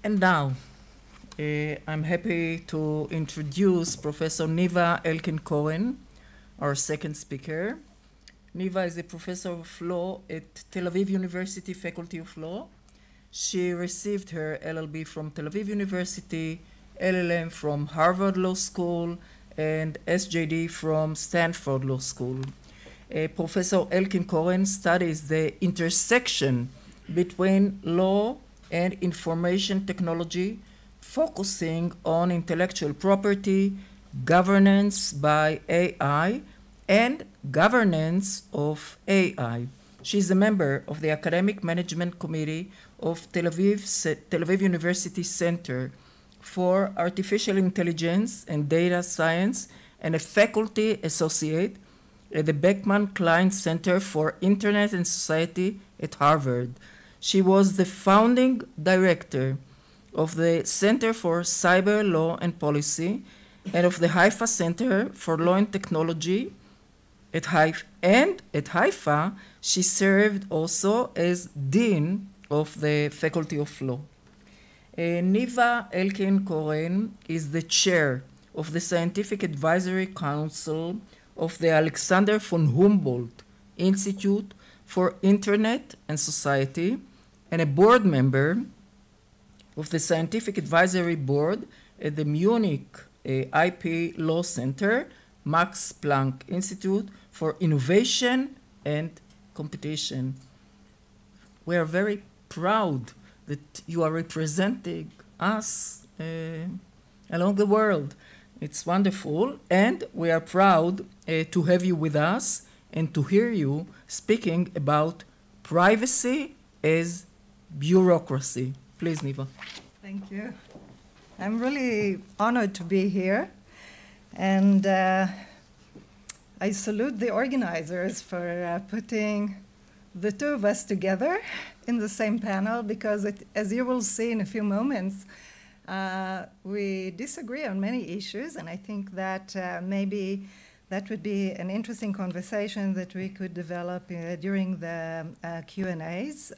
And now, I'm happy to introduce Professor Niva Elkin-Koren, our second speaker. Niva is a professor of law at Tel Aviv University Faculty of Law. She received her LLB from Tel Aviv University, LLM from Harvard Law School, and SJD from Stanford Law School. Professor Elkin-Koren studies the intersection between law and information technology, focusing on intellectual property, governance by AI, and governance of AI. She's a member of the Academic Management Committee of Tel Aviv University Center for Artificial Intelligence and Data Science, and a faculty associate at the Beckman Klein Center for Internet and Society at Harvard. She was the founding director of the Center for Cyber Law and Policy and of the Haifa Center for Law and Technology at Haifa. And at Haifa, she served also as Dean of the Faculty of Law. Niva Elkin-Koren is the chair of the Scientific Advisory Council of the Alexander von Humboldt Institute for Internet and Society and a board member of the Scientific Advisory Board at the Munich IP Law Center, Max Planck Institute for Innovation and Competition. We are very proud that you are representing us along the world. It's wonderful, and we are proud to have you with us and to hear you speaking about privacy as bureaucracy. Please, Niva. Thank you. I'm really honored to be here, and I salute the organizers for putting the two of us together in the same panel, because as you will see in a few moments, we disagree on many issues, and I think that maybe that would be an interesting conversation that we could develop during the Q&As.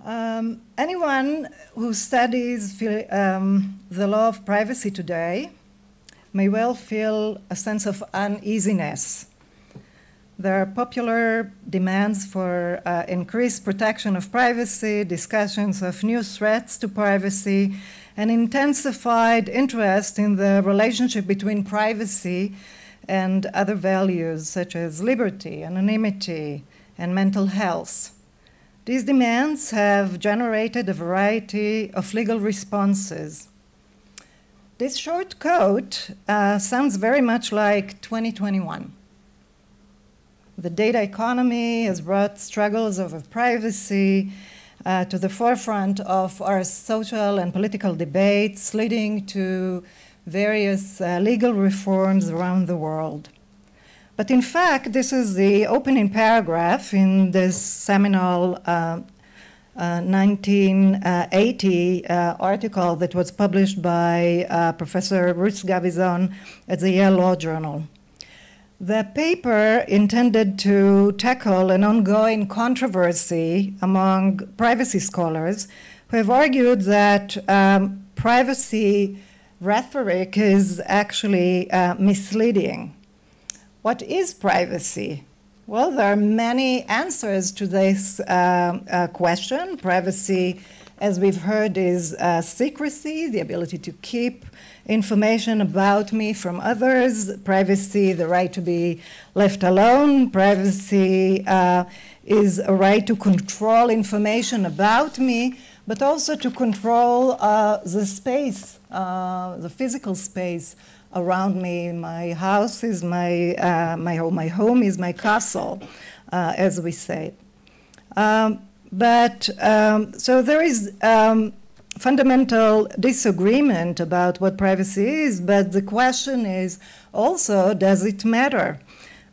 Anyone who studies the law of privacy today may well feel a sense of uneasiness. There are popular demands for increased protection of privacy, discussions of new threats to privacy, and intensified interest in the relationship between privacy and other values such as liberty, anonymity, and mental health. These demands have generated a variety of legal responses. This short quote sounds very much like 2021. The data economy has brought struggles over privacy to the forefront of our social and political debates, leading to various legal reforms around the world. But in fact, this is the opening paragraph in this seminal 1980 article that was published by Professor Ruth Gavison at the Yale Law Journal. The paper intended to tackle an ongoing controversy among privacy scholars who have argued that privacy rhetoric is actually misleading. What is privacy? Well, there are many answers to this question. Privacy, as we've heard, is secrecy, the ability to keep information about me from others. Privacy, the right to be left alone. Privacy is a right to control information about me, but also to control the space, the physical space around me. My house is my home. My home is my castle, as we say. So there is fundamental disagreement about what privacy is, but the question is also, does it matter?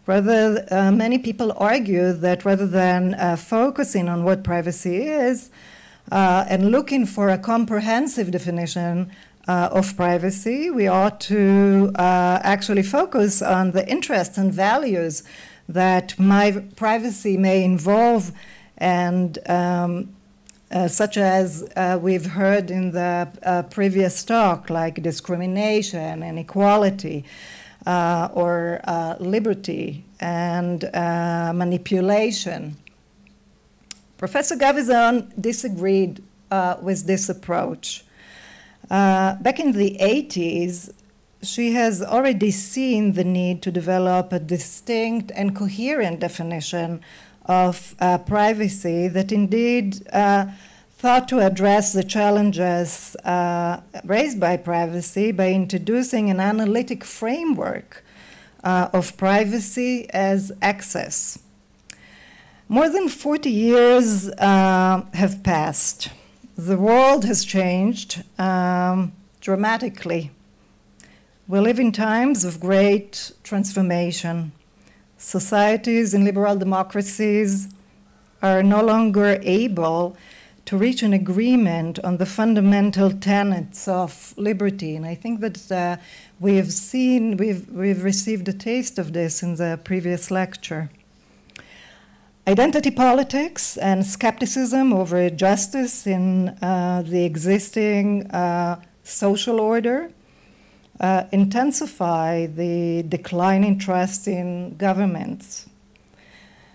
Many people argue that rather than focusing on what privacy is and looking for a comprehensive definition of privacy, we ought to actually focus on the interests and values that my privacy may involve, and such as we've heard in the previous talk, like discrimination, inequality, or liberty and manipulation. Professor Gavison disagreed with this approach. Back in the 80s, she has already seen the need to develop a distinct and coherent definition of privacy that indeed thought to address the challenges raised by privacy by introducing an analytic framework of privacy as access. More than 40 years have passed. The world has changed dramatically. We live in times of great transformation. Societies in liberal democracies are no longer able to reach an agreement on the fundamental tenets of liberty. And I think that we've received a taste of this in the previous lecture. Identity politics and skepticism over justice in the existing social order intensify the declining trust in governments.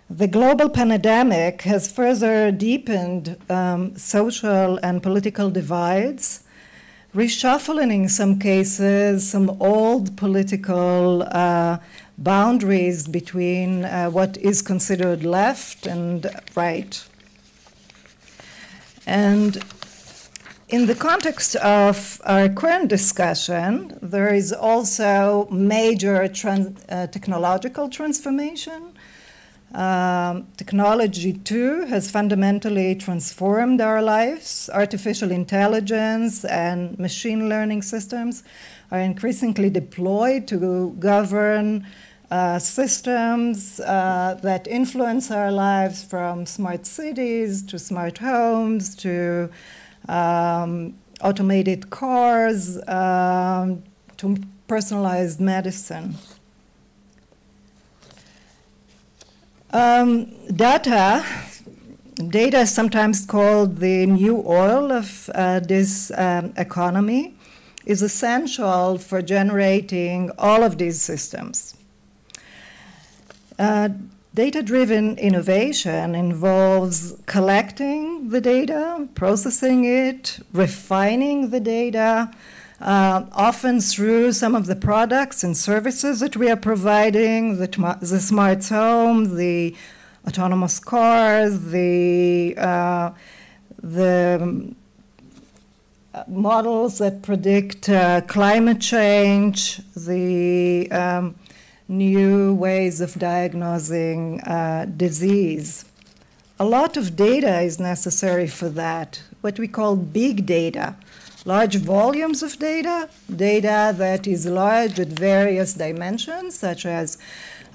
The global pandemic has further deepened social and political divides, reshuffling in some cases some old political boundaries between what is considered left and right. And in the context of our current discussion, there is also major technological transformation. Technology, too, has fundamentally transformed our lives. Artificial intelligence and machine learning systems are increasingly deployed to govern systems that influence our lives, from smart cities to smart homes to automated cars to personalized medicine. Data is sometimes called the new oil of this economy, is essential for generating all of these systems. Data-driven innovation involves collecting the data, processing it, refining the data, often through some of the products and services that we are providing, the smart home, the autonomous cars, the models that predict climate change, the new ways of diagnosing disease. A lot of data is necessary for that, what we call big data. Large volumes of data, data that is large at various dimensions, such as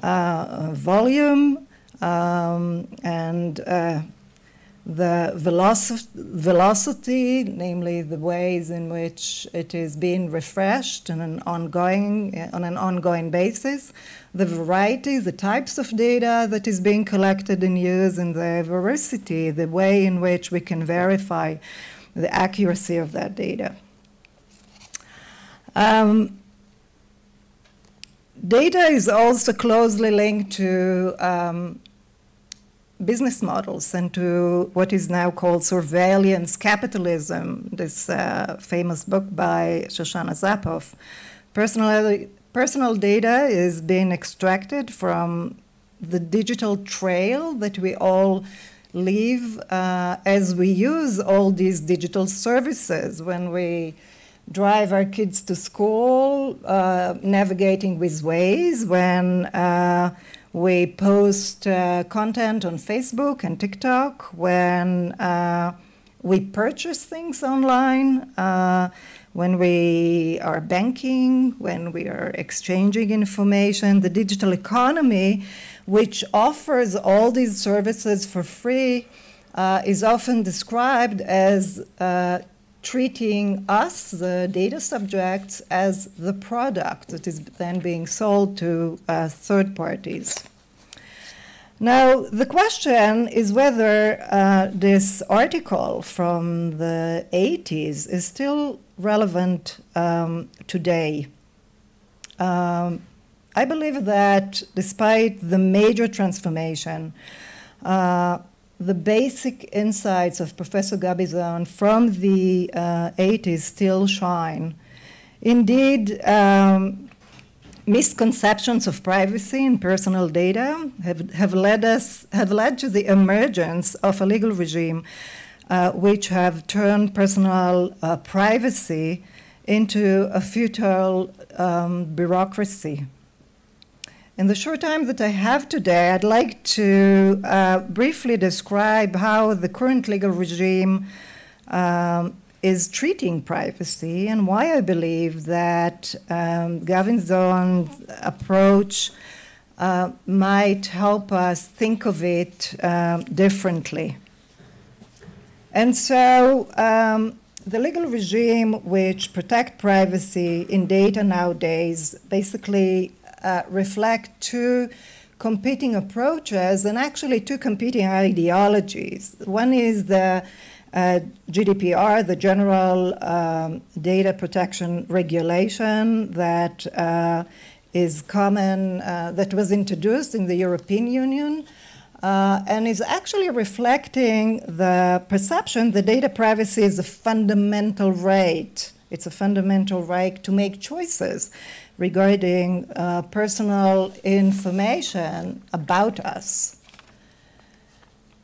volume and the velocity, namely the ways in which it is being refreshed on an ongoing basis, the variety, the types of data that is being collected and used, and the veracity, the way in which we can verify the accuracy of that data. Data is also closely linked to business models and to what is now called surveillance capitalism, this famous book by Shoshana Zuboff. Personal data is being extracted from the digital trail that we all leave as we use all these digital services. When we drive our kids to school, navigating with Waze, when we post content on Facebook and TikTok, when we purchase things online, when we are banking, when we are exchanging information. The digital economy, which offers all these services for free, is often described as treating us, the data subjects, as the product that is then being sold to third parties. Now, the question is whether this article from the 80s is still relevant today. I believe that despite the major transformation, the basic insights of Professor Gavison from the 80s still shine. Indeed, misconceptions of privacy and personal data have led to the emergence of a legal regime which have turned personal privacy into a futile bureaucracy. In the short time that I have today, I'd like to briefly describe how the current legal regime is treating privacy and why I believe that Gavison's approach might help us think of it differently. And so the legal regime which protect privacy in data nowadays basically reflect two competing approaches and actually two competing ideologies. One is the GDPR, the General Data Protection Regulation that is common, that was introduced in the European Union and is actually reflecting the perception that data privacy is a fundamental right. It's a fundamental right to make choices regarding personal information about us.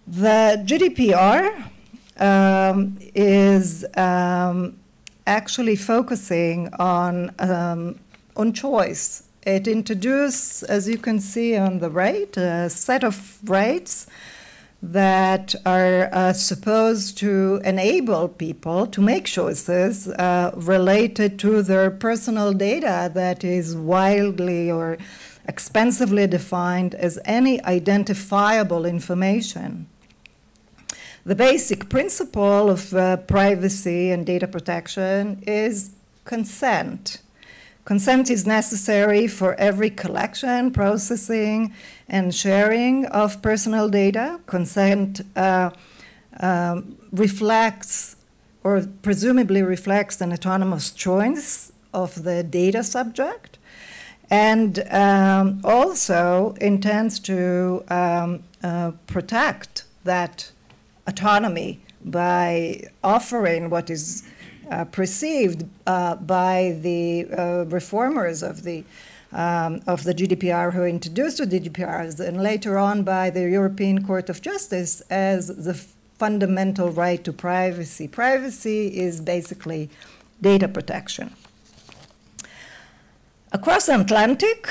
The GDPR is actually focusing on choice. It introduced, as you can see on the right, a set of rights that are supposed to enable people to make choices related to their personal data that is wildly or expensively defined as any identifiable information. The basic principle of privacy and data protection is consent. Consent is necessary for every collection, processing, and sharing of personal data. Consent reflects, or presumably reflects, an autonomous choice of the data subject, and also intends to protect that autonomy by offering what is perceived by the reformers of the GDPR who introduced the GDPR and later on by the European Court of Justice as the fundamental right to privacy. Privacy is basically data protection. Across the Atlantic,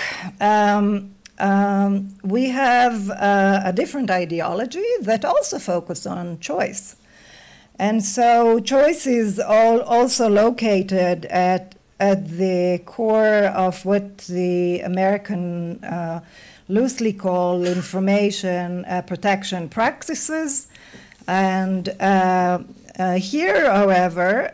we have a different ideology that also focuses on choice. And so choice is also located at the core of what the American loosely call information protection practices. And here, however,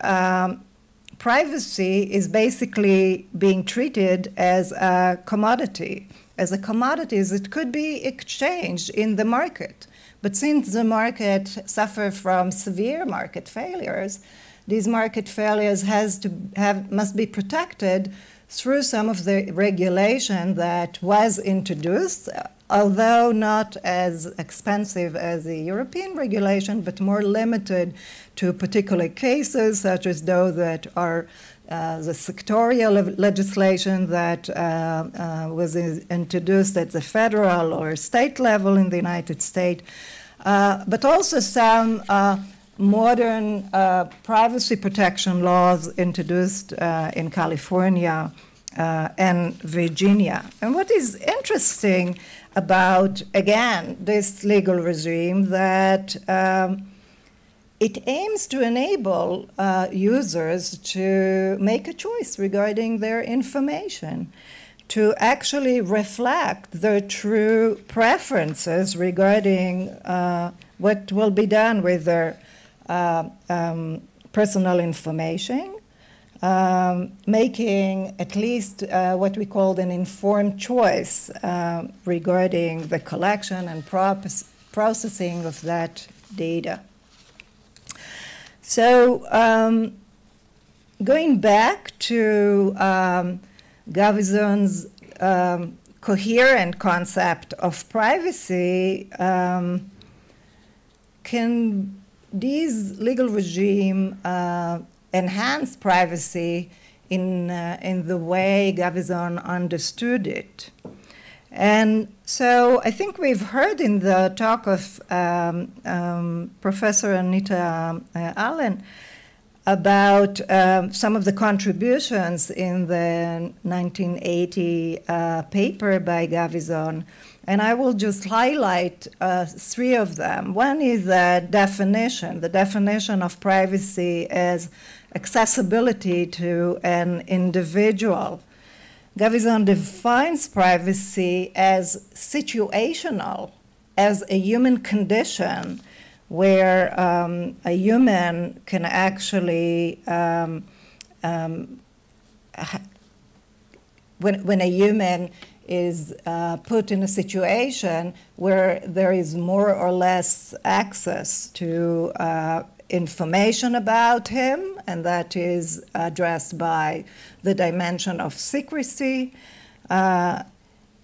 privacy is basically being treated as a commodity. As a commodity, it could be exchanged in the market. But since the market suffers from severe market failures, these market failures must be protected through some of the regulation that was introduced, although not as expensive as the European regulation, but more limited to particular cases, such as those that are the sectorial legislation that was introduced at the federal or state level in the United States, but also some modern privacy protection laws introduced in California and Virginia. And what is interesting about, again, this legal regime that it aims to enable users to make a choice regarding their information, to actually reflect their true preferences regarding what will be done with their personal information, making at least what we called an informed choice regarding the collection and processing of that data. So going back to Gavison's coherent concept of privacy, can these legal regime enhance privacy in the way Gavison understood it? And so I think we've heard in the talk of Professor Anita Allen about some of the contributions in the 1980 paper by Gavison, and I will just highlight three of them. One is the definition of privacy as accessibility to an individual. Gavison defines privacy as situational, as a human condition where a human can actually, when a human is put in a situation where there is more or less access to information about him, and that is addressed by the dimension of secrecy.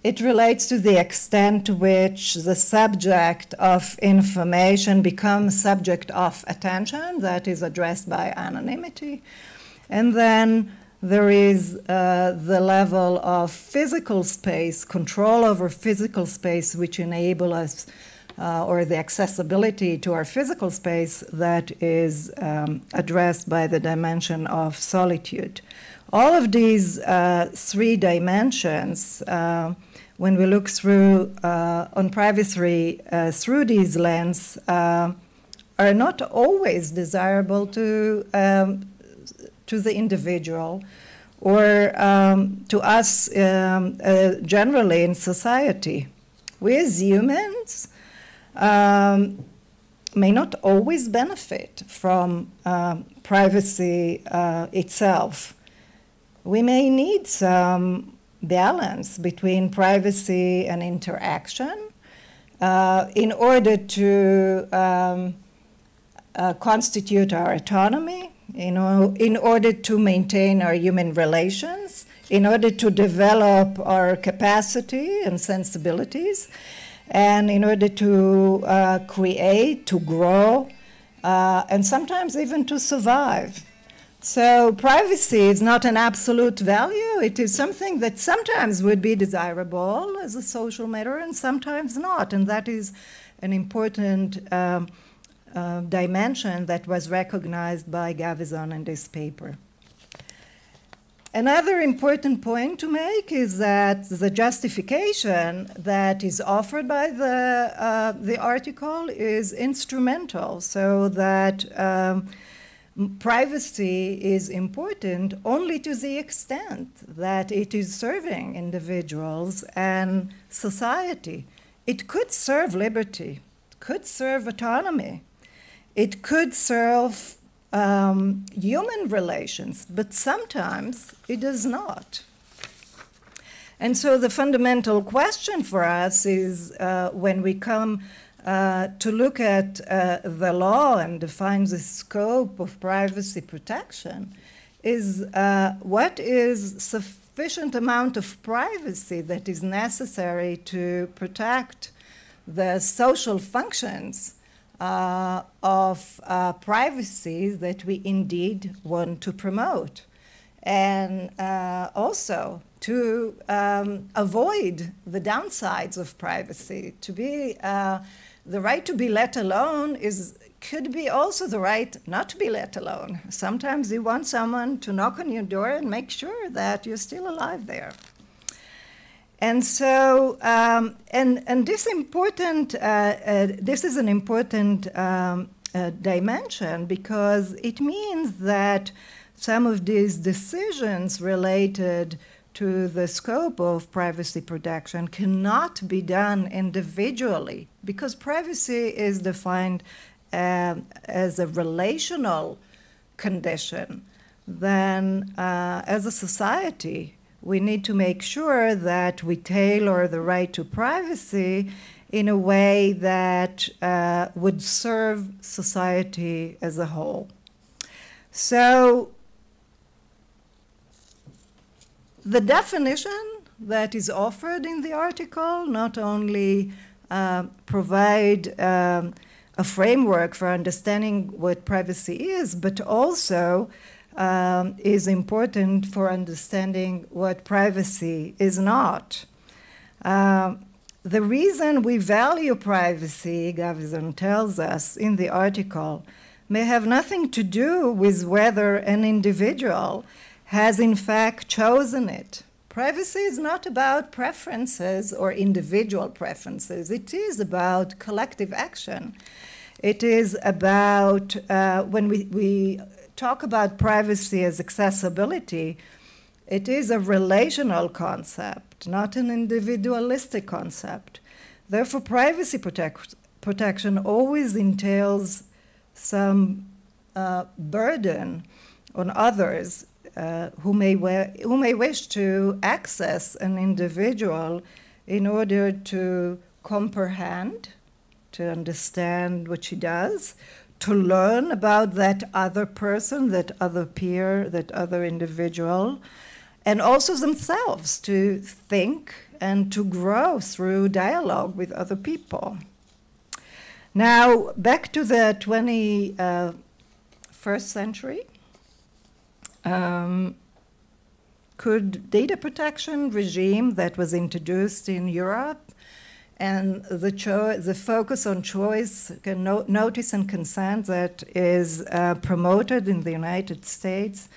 It relates to the extent to which the subject of information becomes subject of attention, that is addressed by anonymity. And then there is the level of physical space, control over physical space, which enable us, or the accessibility to our physical space that is addressed by the dimension of solitude. All of these three dimensions, when we look through on privacy through these lenses, are not always desirable to the individual or to us generally in society. We as humans may not always benefit from privacy itself. We may need some balance between privacy and interaction in order to constitute our autonomy, in order to maintain our human relations, in order to develop our capacity and sensibilities, and in order to create, to grow, and sometimes even to survive. So privacy is not an absolute value. It is something that sometimes would be desirable as a social matter and sometimes not. And that is an important dimension that was recognized by Gavison in this paper. Another important point to make is that the justification that is offered by the article is instrumental, so that privacy is important only to the extent that it is serving individuals and society. It could serve liberty, it could serve autonomy, it could serve human relations, but sometimes it does not. And so the fundamental question for us is when we come to look at the law and define the scope of privacy protection is what is sufficient amount of privacy that is necessary to protect the social functions of privacy that we indeed want to promote, and also to avoid the downsides of privacy. To be the right to be let alone could be also the right not to be let alone. Sometimes you want someone to knock on your door and make sure that you're still alive there. And so, and this important, this is an important dimension because it means that some of these decisions related to the scope of privacy protection cannot be done individually because privacy is defined as a relational condition then as a society, we need to make sure that we tailor the right to privacy in a way that would serve society as a whole. So the definition that is offered in the article not only provide a framework for understanding what privacy is, but also is important for understanding what privacy is not. The reason we value privacy, Gavison tells us in the article, may have nothing to do with whether an individual has in fact chosen it. Privacy is not about preferences or individual preferences. It is about collective action. It is about, when we talk about privacy as accessibility, it is a relational concept, not an individualistic concept. Therefore, privacy protection always entails some burden on others who may wish to access an individual in order to comprehend, to understand what she does, to learn about that other person, that other peer, that other individual, and also themselves to think and to grow through dialogue with other people. Now, back to the 21st century. Could data protection regime that was introduced in Europe and the focus on choice, notice and consent that is promoted in the United States,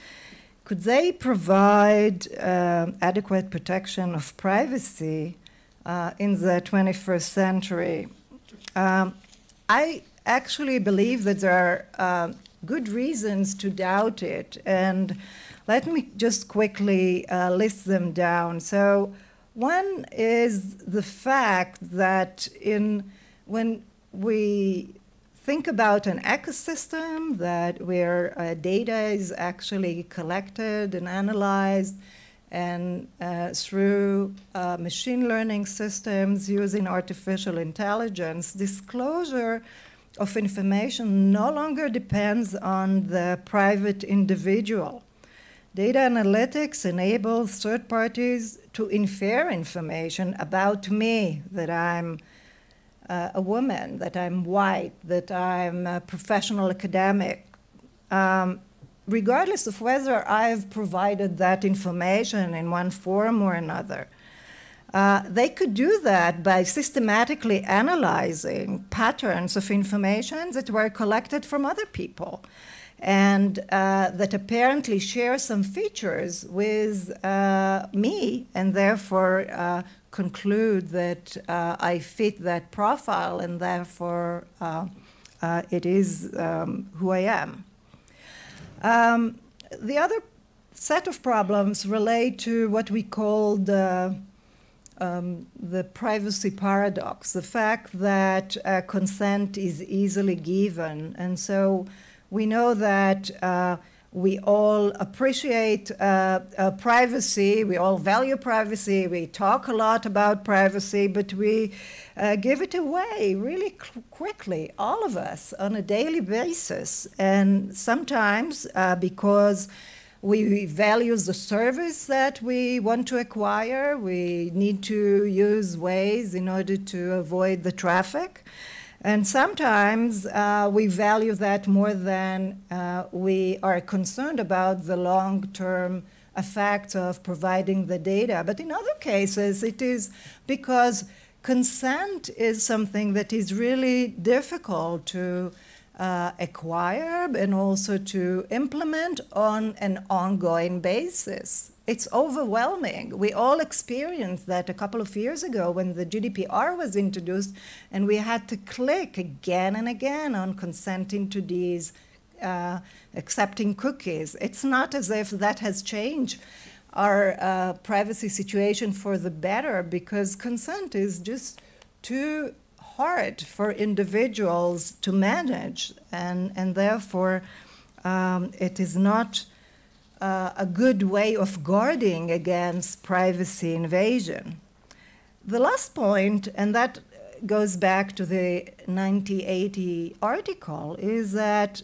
could they provide adequate protection of privacy in the 21st century? I actually believe that there are good reasons to doubt it, and let me just quickly list them down. So one is the fact that when we think about an ecosystem where data is actually collected and analyzed and through machine learning systems using artificial intelligence, disclosure of information no longer depends on the private individual. Data analytics enables third parties to infer information about me, that I'm a woman, that I'm white, that I'm a professional academic, regardless of whether I've provided that information in one form or another. They could do that by systematically analyzing patterns of information that were collected from other people and that apparently share some features with me, and therefore conclude that I fit that profile, and therefore it is who I am. The other set of problems relate to what we call the privacy paradox, the fact that consent is easily given. And so we know that we all appreciate privacy, we all value privacy, we talk a lot about privacy, but we give it away really quickly, all of us, on a daily basis. And sometimes because we value the service that we want to acquire, we need to use ways in order to avoid the traffic. And sometimes we value that more than we are concerned about the long-term effects of providing the data. But in other cases, it is because consent is something that is really difficult to acquire and also to implement on an ongoing basis. It's overwhelming. We all experienced that a couple of years ago when the GDPR was introduced, and we had to click again and again on consenting to these, accepting cookies. It's not as if that has changed our privacy situation for the better, because consent is just too hard for individuals to manage, and therefore it is not a good way of guarding against privacy invasion. The last point, and that goes back to the 1980 article, is that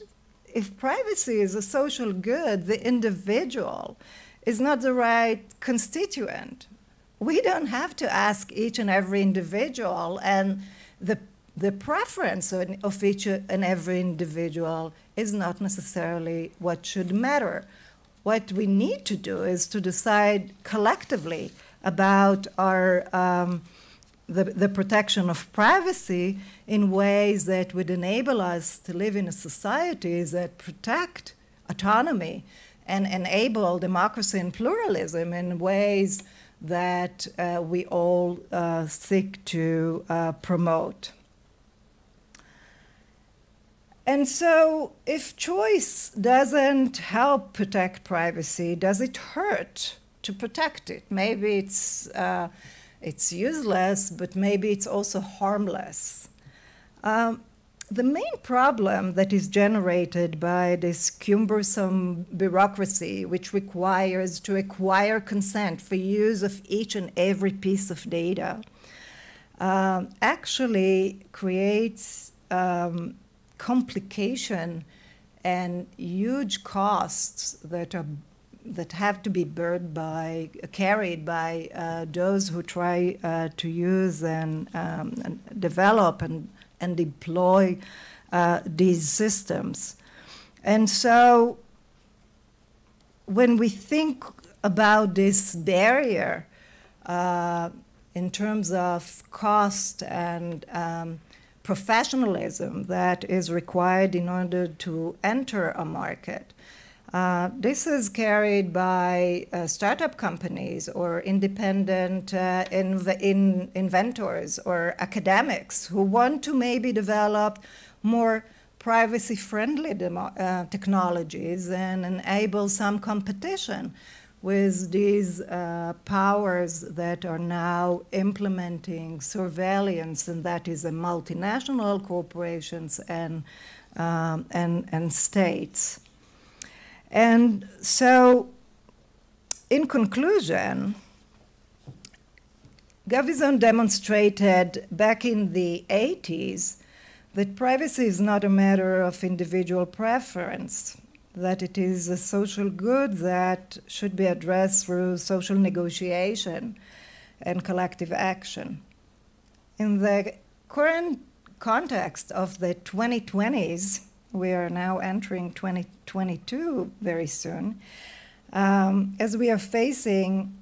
if privacy is a social good, the individual is not the right constituent. We don't have to ask each and every individual, and the preference of each and every individual is not necessarily what should matter. What we need to do is to decide collectively about our the protection of privacy in ways that would enable us to live in a society that protect autonomy and enable democracy and pluralism in ways that we all seek to promote. And so if choice doesn't help protect privacy, does it hurt to protect it? Maybe it's useless, but maybe it's also harmless. The main problem that is generated by this cumbersome bureaucracy, which requires to acquire consent for use of each and every piece of data, actually creates complication and huge costs that have to be carried by those who try to use and develop and deploy these systems. And so when we think about this barrier in terms of cost and professionalism that is required in order to enter a market, this is carried by startup companies or independent inventors or academics who want to maybe develop more privacy-friendly technologies and enable some competition with these powers that are now implementing surveillance, and that is multinational corporations and states. And so, in conclusion, Gavison demonstrated back in the 80s that privacy is not a matter of individual preference, that it is a social good that should be addressed through social negotiation and collective action. In the current context of the 2020s, we are now entering 2022 very soon, as we are facing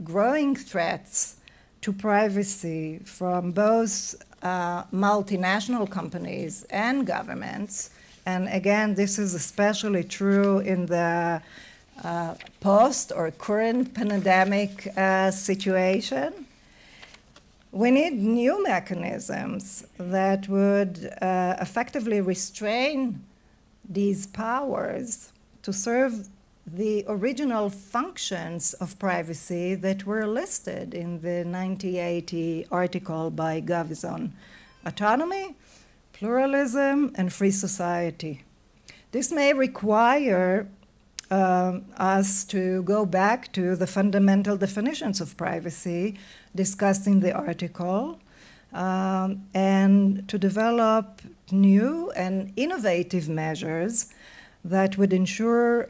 growing threats to privacy from both multinational companies and governments. And again, this is especially true in the post or current pandemic situation. We need new mechanisms that would effectively restrain these powers to serve the original functions of privacy that were listed in the 1980 article by Gavison: autonomy, pluralism, and free society. This may require us to go back to the fundamental definitions of privacy discussed in the article and to develop new and innovative measures that would ensure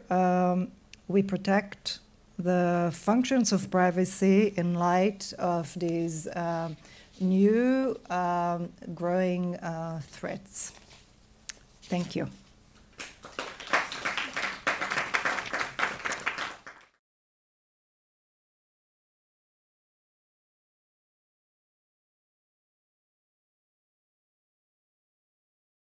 we protect the functions of privacy in light of these new growing threats. Thank you.